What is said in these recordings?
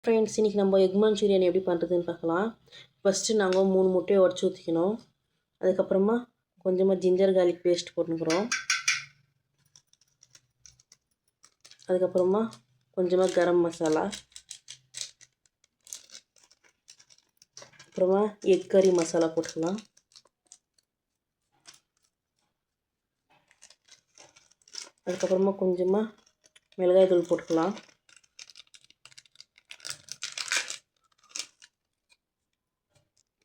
Friends, இன்றைக்கி நம்ம egg Manchurian எப்படி பண்ணுறதுன்னு பார்க்கலாம். ஃபஸ்ட்டு நாங்கள் 3 முட்டையை உடச்சி ஊற்றிக்கணும். அதுக்கப்புறமா கொஞ்சமாக ஜிஞ்சர் கார்லிக் பேஸ்ட் போட்டுக்கிறோம். அதுக்கப்புறமா கொஞ்சமாக கரம் மசாலா, அப்புறமா எக் கறி மசாலா போட்டுக்கலாம். அதுக்கப்புறமா கொஞ்சமாக மிளகாய் தூள் போட்டுக்கலாம்.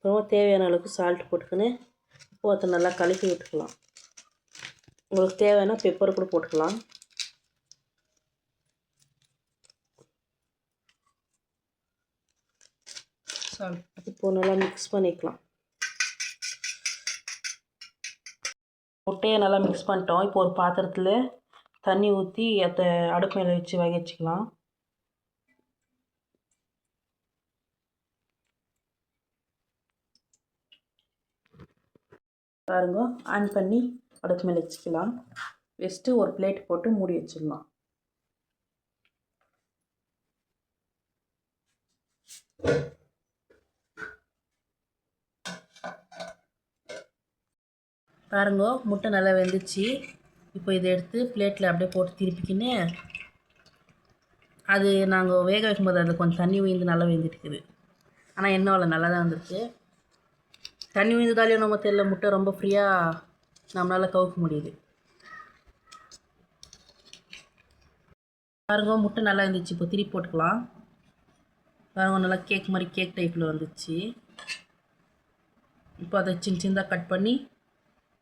அப்புறமா தேவையான அளவுக்கு சால்ட் போட்டுக்கின்னு இப்போ அதை நல்லா கலக்கி விட்டுக்கலாம். உங்களுக்கு தேவையான பெப்பர் கூட போட்டுக்கலாம். இப்போ நல்லா மிக்ஸ் பண்ணிக்கலாம். முட்டையை நல்லா மிக்ஸ் பண்ணிட்டோம். இப்போ ஒரு பாத்திரத்தில் தண்ணி ஊற்றி அதை அடுப்பு மேலே வச்சு வேக வச்சுக்கலாம். பாருங்க, ஆன் பண்ணி அடுப்பு மேலே வச்சுக்கலாம். வச்சுட்டு ஒரு பிளேட் போட்டு மூடி வச்சிடலாம். பாருங்க, முட்டை நல்லா வெந்துச்சு. இப்போ இதை எடுத்து பிளேட்டில் அப்படியே போட்டு திருப்பிக்கின்னு, அது நாங்கள் வேக வைக்கும்போது அதில் கொஞ்சம் தண்ணி உயிர்ந்து நல்லா வெந்துட்டுருக்குது. ஆனால் எண்ணெய் நல்லா தான் வந்துருக்கு. தண்ணி உயிர்ந்ததாலேயும் நம்ம தெரியல, முட்டை ரொம்ப ஃப்ரீயாக நம்மளால் கவுக்க முடியுது. பாருங்க, முட்டை நல்லா இருந்துச்சு. இப்போ திருப்பி போட்டுக்கலாம். பாருங்க, நல்லா கேக் மாதிரி கேக் டைப்பில் வந்துச்சு. இப்போ அதை சின்ன சின்னதாக கட் பண்ணி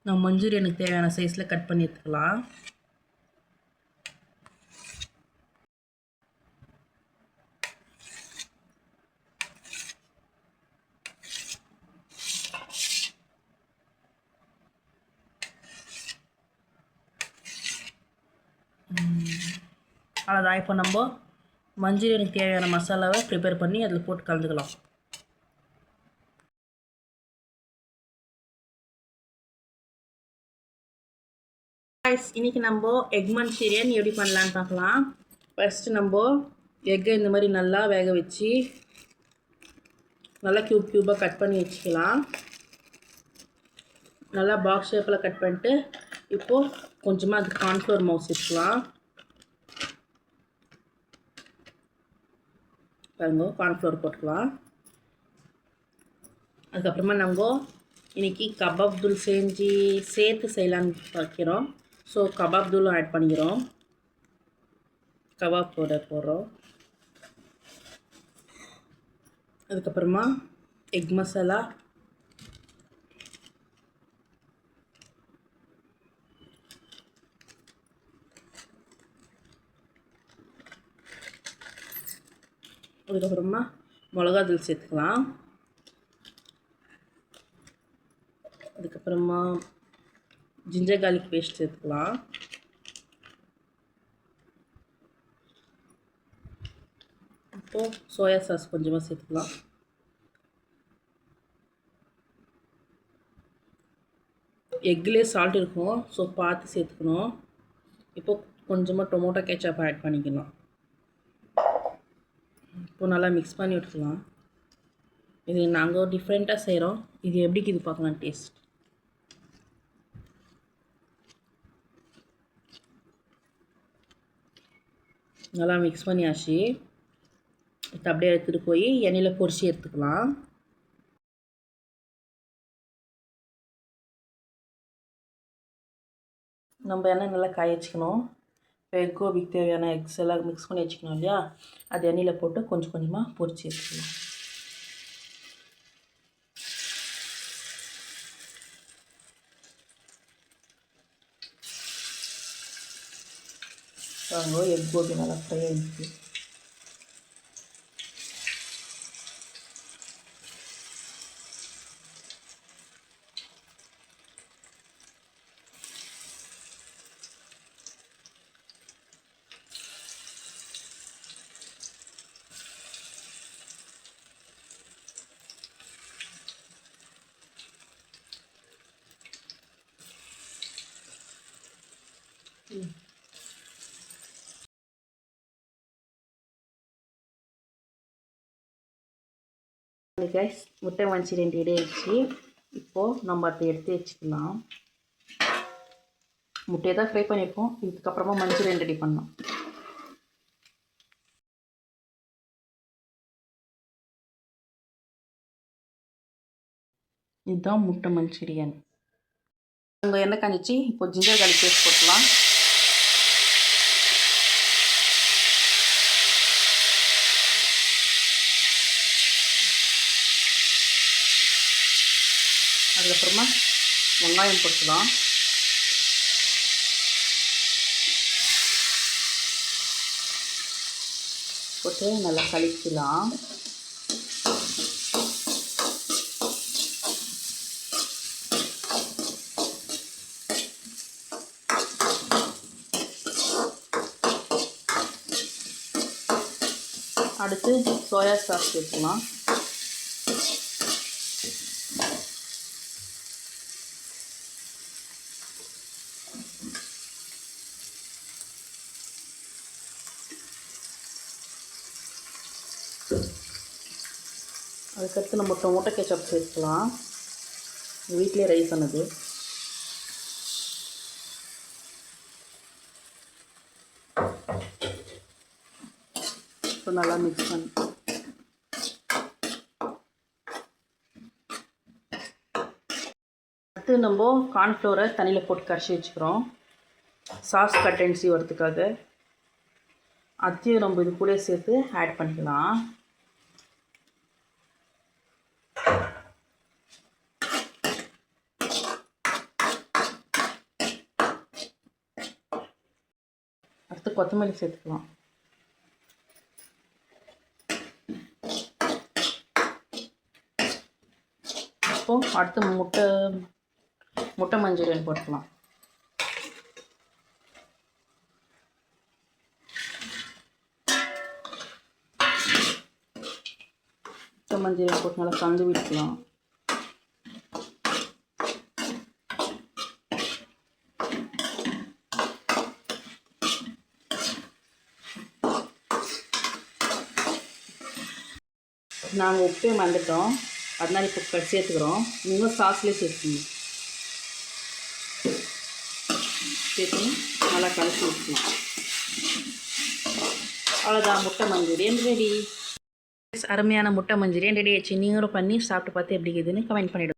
நம்ம மஞ்சூரியனுக்கு தேவையான சைஸில் கட் பண்ணி எடுத்துக்கலாம். அவ்வளோதான். இப்போ நம்ம மஞ்சூரியனுக்கு தேவையான மசாலாவை ப்ரிப்பேர் பண்ணி அதில் போட்டு கலந்துக்கலாம். இன்றைக்கி நம்ம எக் மஞ்சூரியன் எப்படி பண்ணலான்னு பார்க்கலாம். ஃபஸ்ட்டு நம்ம எக்கை இந்த மாதிரி நல்லா வேக வச்சு நல்லா க்யூபாக கட் பண்ணி வச்சுக்கலாம். நல்லா பாக்ஸ் ஷேப்பில் கட் பண்ணிட்டு இப்போது கொஞ்சமாக அதுக்கு கார்ன்ஃப்ளவர் மாவு சேர்த்துக்கலாம். பாருங்க, கார்ன்ஃப்ளவர் போட்டுக்கலாம். அதுக்கப்புறமா நம்ம இன்றைக்கி கபாப் தூள் சேர்த்து செய்யலான்னு வைக்கிறோம். ஸோ கபாப் தூளும் ஆட் பண்ணிக்கிறோம். கபாப் பவுடர் போடுறோம். அதுக்கப்புறமா எக் மசாலா, அதுக்கப்புறமா மிளகாத்தூள் சேர்த்துக்கலாம். அதுக்கப்புறமா ஜிஞ்சர் கார்லிக் பேஸ்ட் சேர்த்துக்கலாம். இப்போது சோயா சாஸ் கொஞ்சமாக சேர்த்துக்கலாம். எக்லேயே சால்ட் இருக்கும், ஸோ பார்த்து சேர்த்துக்கணும். இப்போது கொஞ்சமாக டொமேட்டோ கேச்சப் ஆட் பண்ணிக்கலாம். இப்போ நல்லா மிக்ஸ் பண்ணி விட்டுக்கலாம். இது நாங்கள் டிஃப்ரெண்ட்டாக செய்கிறோம். இது எப்படிக்கு இது பார்க்கலாம் டேஸ்ட். நல்லா மிக்ஸ் பண்ணியாச்சு. இப்போ அப்படியே எடுத்துகிட்டு போய் எண்ணெயில் பொரிச்சு எடுத்துக்கலாம். நம்ம எண்ணெய் நல்லா காய வச்சுக்கணும். எக் கோபிக்கு தேவையான எக்ஸ் எல்லாம் மிக்ஸ் பண்ணி வச்சுக்கணும் இல்லையா, அது எண்ணெயில் போட்டு கொஞ்சம் கொஞ்சமாக பொரிச்சு எடுத்துக்கலாம். எக் கோபி நல்லா ஃப்ரை ஆகிடுச்சு. கைஸ், முட்டை மஞ்சூரியன் ரெடி ஆயிடுச்சு. இப்போது நம்ம அதை எடுத்து வச்சுக்கலாம். முட்டையை தான் ஃப்ரை பண்ணியிருக்கோம். இதுக்கப்புறமா மஞ்சூரியன் ரெடி பண்ணலாம். இதுதான் முட்டை மஞ்சூரியன். உங்கள் எண்ணெய் காஞ்சிச்சு. இப்போ ஜிஞ்சர் கார்லிக் பேஸ்ட் போட்டுக்கலாம். அதுக்கப்புறமா வெங்காயம் போட்டுக்கலாம். போட்டு நல்லா கலக்கலாம். அடுத்து சோயா சாஸ் சேர்த்துக்கலாம். அதுக்கடுத்து நம்ம டொமேட்டோ கெச்சப் சேர்த்துக்கலாம். வீட்டிலே ரைஸ் ஆனது. இப்போ நல்லா மிக்ஸ் பண்ணி அடுத்து நம்ம கார்ன்ஃப்ளோரை தண்ணியில் போட்டு கரைச்சி வச்சுக்கிறோம். சாஸ் கண்டென்சி வரதுக்காக அதையும் நம்ம இது கூட சேர்த்து ஆட் பண்ணிக்கலாம். அடுத்து கொத்தமல்லி சேர்த்துக்கலாம். இப்போது அடுத்து முட்டை மஞ்சூரியன் போட்டுக்கலாம். முட்டை மஞ்சூரியன் போட்டு நல்லா கலந்து விட்டுக்கலாம். நாங்கள் உப்பே மறந்துட்டோம், அதனால் இப்போ சேர்த்துக்கிறோம். நீங்கள் சாஸ்லேயே சேர்த்துக்கணும். சேர்த்து நல்லா கலக்கி விட்டுக்கலாம். அவ்வளோதான், முட்டை மஞ்சூரியன் ரெடி. அருமையான முட்டை மஞ்சூரியன் ரெடி ஆச்சு. நீங்களும் பண்ணி சாப்பிட்டு பார்த்து எப்படி இருக்குதுன்னு கமெண்ட் பண்ணிவிடுங்க.